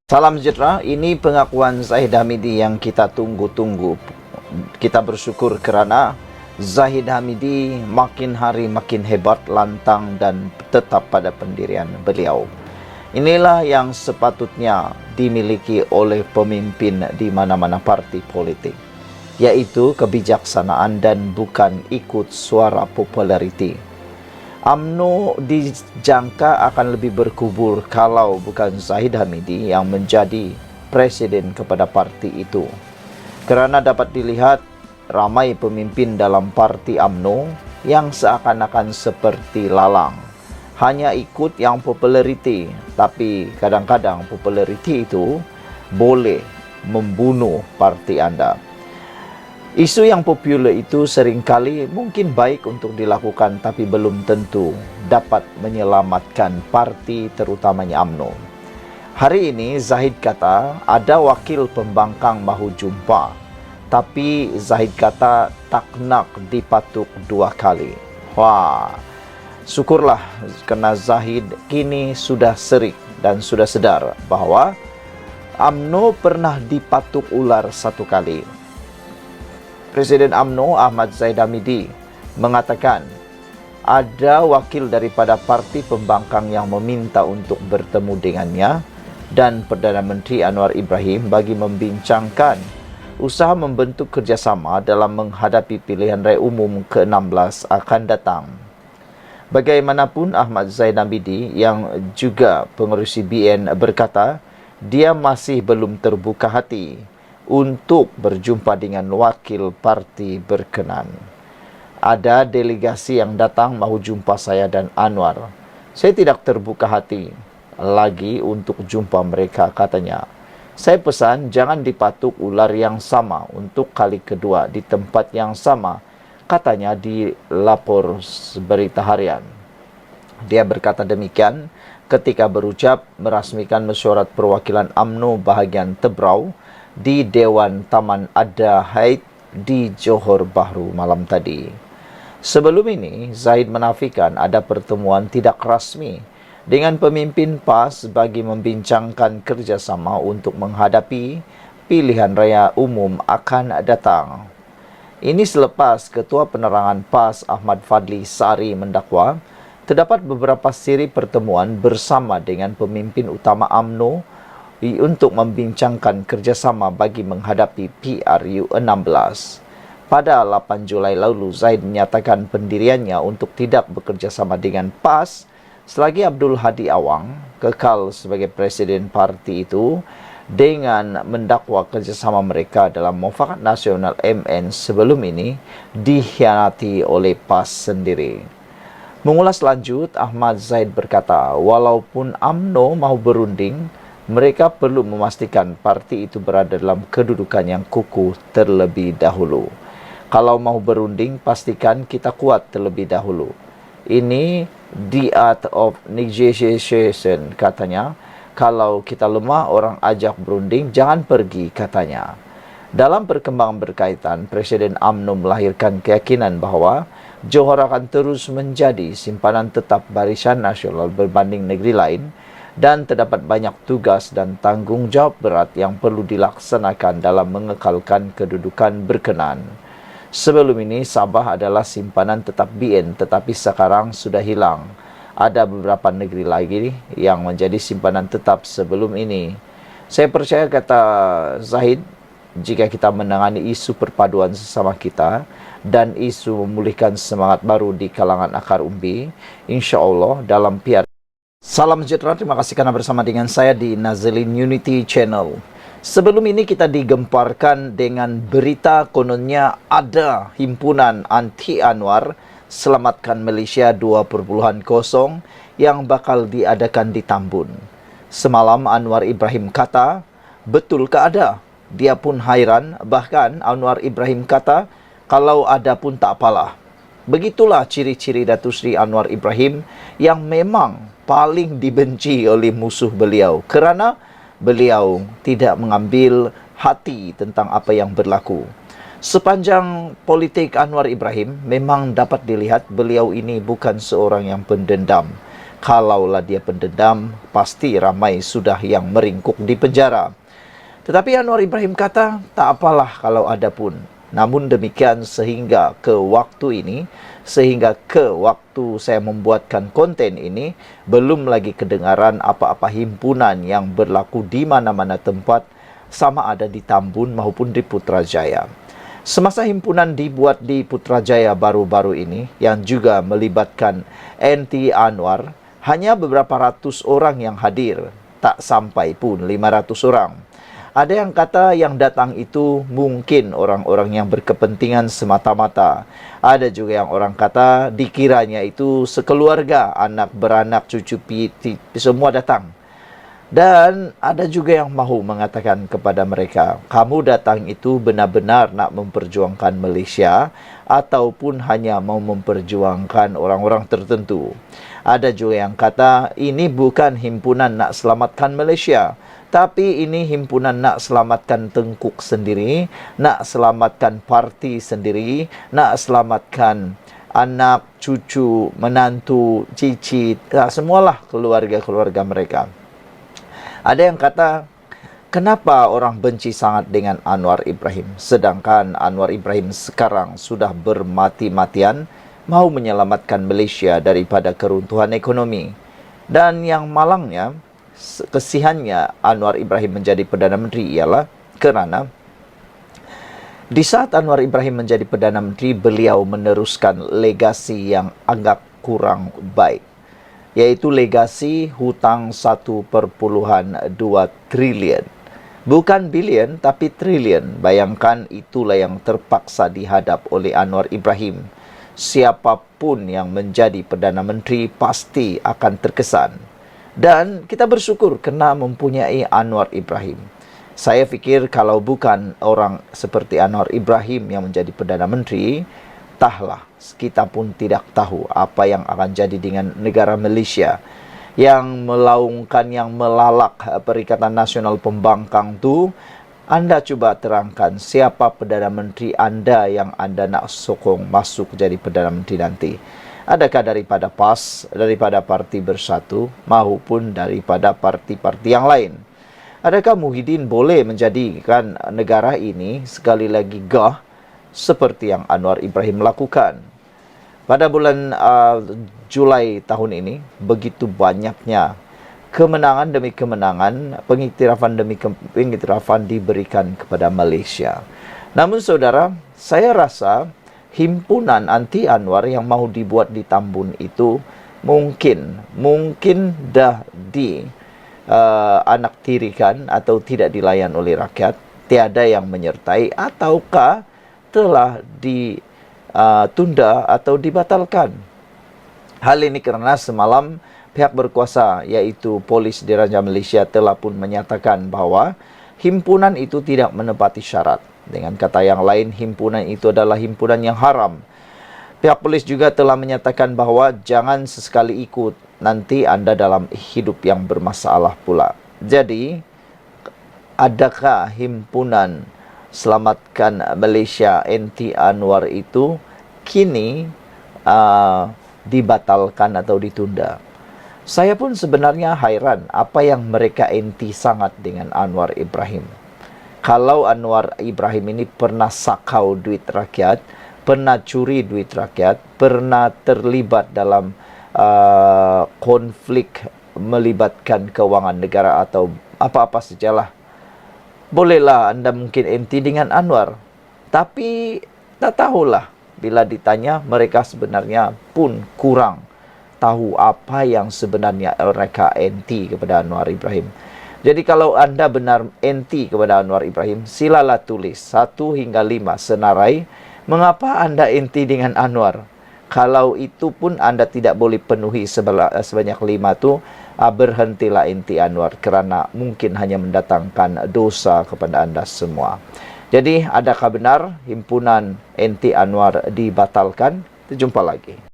Salam sejahtera, ini pengakuan Zahid Hamidi yang kita tunggu-tunggu. Kita bersyukur kerana Zahid Hamidi makin hari makin hebat, lantang dan tetap pada pendirian beliau. Inilah yang sepatutnya dimiliki oleh pemimpin di mana-mana parti politik, yaitu kebijaksanaan dan bukan ikut suara populariti. UMNO dijangka akan lebih berkubur kalau bukan Zahid Hamidi yang menjadi presiden kepada parti itu. Kerana dapat dilihat ramai pemimpin dalam parti UMNO yang seakan-akan seperti lalang, hanya ikut yang populariti, tapi kadang-kadang populariti itu boleh membunuh parti anda. Isu yang popular itu seringkali mungkin baik untuk dilakukan, tapi belum tentu dapat menyelamatkan parti terutamanya UMNO. Hari ini Zahid kata ada wakil pembangkang mahu jumpa, tapi Zahid kata tak nak dipatuk 2 kali. Wah, syukurlah kerana Zahid kini sudah serik dan sudah sedar bahawa UMNO pernah dipatuk ular 1 kali. Presiden UMNO Ahmad Zahid Hamidi mengatakan ada wakil daripada parti pembangkang yang meminta untuk bertemu dengannya dan Perdana Menteri Anwar Ibrahim bagi membincangkan usaha membentuk kerjasama dalam menghadapi pilihan raya umum ke-16 akan datang. Bagaimanapun, Ahmad Zahid Hamidi yang juga pengerusi BN berkata dia masih belum terbuka hati untuk berjumpa dengan wakil parti berkenan. Ada delegasi yang datang mahu jumpa saya dan Anwar. Saya tidak terbuka hati lagi untuk jumpa mereka, katanya. Saya pesan jangan dipatuk ular yang sama untuk kali kedua di tempat yang sama, katanya di lapor berita harian. Dia berkata demikian ketika berucap merasmikan mesyuarat perwakilan UMNO bahagian Tebrau di Dewan Taman Ada Haid di Johor Bahru malam tadi. Sebelum ini, Zahid menafikan ada pertemuan tidak rasmi dengan pemimpin PAS bagi membincangkan kerjasama untuk menghadapi pilihan raya umum akan datang. Ini selepas Ketua Penerangan PAS Ahmad Fadli Sari mendakwa terdapat beberapa siri pertemuan bersama dengan pemimpin utama UMNO untuk membincangkan kerjasama bagi menghadapi PRU 16. Pada 8 Julai lalu, Zahid menyatakan pendiriannya untuk tidak bekerjasama dengan PAS selagi Abdul Hadi Awang kekal sebagai presiden parti itu, dengan mendakwa kerjasama mereka dalam Mufakat Nasional MN sebelum ini dikhianati oleh PAS sendiri. Mengulas lanjut, Ahmad Zahid berkata, walaupun UMNO mahu berunding, mereka perlu memastikan parti itu berada dalam kedudukan yang kukuh terlebih dahulu. Kalau mahu berunding, pastikan kita kuat terlebih dahulu. Ini the art of negotiation, katanya. Kalau kita lemah, orang ajak berunding, jangan pergi, katanya. Dalam perkembangan berkaitan, Presiden UMNO melahirkan keyakinan bahawa Johor akan terus menjadi simpanan tetap Barisan Nasional berbanding negeri lain, dan terdapat banyak tugas dan tanggungjawab berat yang perlu dilaksanakan dalam mengekalkan kedudukan berkenan. Sebelum ini, Sabah adalah simpanan tetap BN, tetapi sekarang sudah hilang. Ada beberapa negeri lagi yang menjadi simpanan tetap sebelum ini. Saya percaya, kata Zahid, jika kita menangani isu perpaduan sesama kita dan isu memulihkan semangat baru di kalangan akar umbi, insya Allah dalam PR. Salam sejahtera, terima kasih karena bersama dengan saya di Nazilin Unity Channel. Sebelum ini kita digemparkan dengan berita kononnya ada himpunan anti Anwar Selamatkan Malaysia 2.0 yang bakal diadakan di Tambun. Semalam Anwar Ibrahim kata, betulkah ada? Dia pun hairan, bahkan Anwar Ibrahim kata, kalau ada pun tak apalah. Begitulah ciri-ciri Datuk Seri Anwar Ibrahim yang memang paling dibenci oleh musuh beliau kerana beliau tidak mengambil hati tentang apa yang berlaku. Sepanjang politik Anwar Ibrahim, memang dapat dilihat beliau ini bukan seorang yang pendendam. Kalaulah dia pendendam, pasti ramai sudah yang meringkuk di penjara. Tetapi Anwar Ibrahim kata, tak apalah kalau ada pun. Namun demikian sehingga ke waktu saya membuatkan konten ini, belum lagi kedengaran apa-apa himpunan yang berlaku di mana-mana tempat, sama ada di Tambun maupun di Putrajaya. Semasa himpunan dibuat di Putrajaya baru-baru ini, yang juga melibatkan NT Anwar, hanya beberapa ratus orang yang hadir, tak sampai pun 500 orang. Ada yang kata yang datang itu mungkin orang-orang yang berkepentingan semata-mata. Ada juga yang orang kata dikiranya itu sekeluarga, anak beranak, cucu piti, semua datang. Dan ada juga yang mahu mengatakan kepada mereka, kamu datang itu benar-benar nak memperjuangkan Malaysia ataupun hanya mau memperjuangkan orang-orang tertentu. Ada juga yang kata ini bukan himpunan nak selamatkan Malaysia, tapi ini himpunan nak selamatkan Tengkuk sendiri, nak selamatkan parti sendiri, nak selamatkan anak, cucu, menantu, cicit, semualah keluarga-keluarga mereka. Ada yang kata, kenapa orang benci sangat dengan Anwar Ibrahim, sedangkan Anwar Ibrahim sekarang sudah bermati-matian mau menyelamatkan Malaysia daripada keruntuhan ekonomi. Dan yang malangnya, kesihannya Anwar Ibrahim menjadi Perdana Menteri ialah kerana di saat Anwar Ibrahim menjadi Perdana Menteri, beliau meneruskan legasi yang agak kurang baik, yaitu legasi hutang 1.2 trilion. Bukan bilion, tapi trilion. Bayangkan itulah yang terpaksa dihadap oleh Anwar Ibrahim. Siapapun yang menjadi Perdana Menteri pasti akan terkesan. Dan kita bersyukur kena mempunyai Anwar Ibrahim. Saya fikir kalau bukan orang seperti Anwar Ibrahim yang menjadi Perdana Menteri, entahlah, kita pun tidak tahu apa yang akan jadi dengan negara Malaysia yang melaungkan, yang melalak Perikatan Nasional Pembangkang tu. Anda cuba terangkan siapa Perdana Menteri Anda yang Anda nak sokong masuk jadi Perdana Menteri nanti. Adakah daripada PAS, daripada Parti Bersatu, maupun daripada parti-parti yang lain? Adakah Muhyiddin boleh menjadikan negara ini sekali lagi gah seperti yang Anwar Ibrahim lakukan? Pada bulan Julai tahun ini, begitu banyaknya kemenangan demi kemenangan, pengiktirafan demi pengiktirafan diberikan kepada Malaysia. Namun saudara, saya rasa himpunan anti Anwar yang mau dibuat di Tambun itu mungkin dah anak tirikan atau tidak dilayan oleh rakyat, tiada yang menyertai, ataukah telah ditunda atau dibatalkan. Hal ini kerana semalam pihak berkuasa iaitu Polis Diraja Malaysia telah pun menyatakan bahawa himpunan itu tidak menepati syarat. Dengan kata yang lain, himpunan itu adalah himpunan yang haram. Pihak polis juga telah menyatakan bahawa jangan sesekali ikut, nanti anda dalam hidup yang bermasalah pula. Jadi, adakah himpunan Selamatkan Malaysia NT Anwar itu kini dibatalkan atau ditunda? Saya pun sebenarnya hairan apa yang mereka NT sangat dengan Anwar Ibrahim. Kalau Anwar Ibrahim ini pernah sakau duit rakyat, pernah curi duit rakyat, pernah terlibat dalam konflik melibatkan kewangan negara atau apa-apa sajalah, bolehlah anda mungkin NT dengan Anwar. Tapi tak tahulah, bila ditanya mereka sebenarnya pun kurang tahu apa yang sebenarnya mereka NT kepada Anwar Ibrahim. Jadi kalau anda benar NT kepada Anwar Ibrahim, silalah tulis 1 hingga 5 senarai mengapa anda NT dengan Anwar. Kalau itu pun anda tidak boleh penuhi sebanyak 5 tu, berhentilah NT Anwar kerana mungkin hanya mendatangkan dosa kepada anda semua. Jadi adakah benar himpunan NT Anwar dibatalkan? Kita jumpa lagi.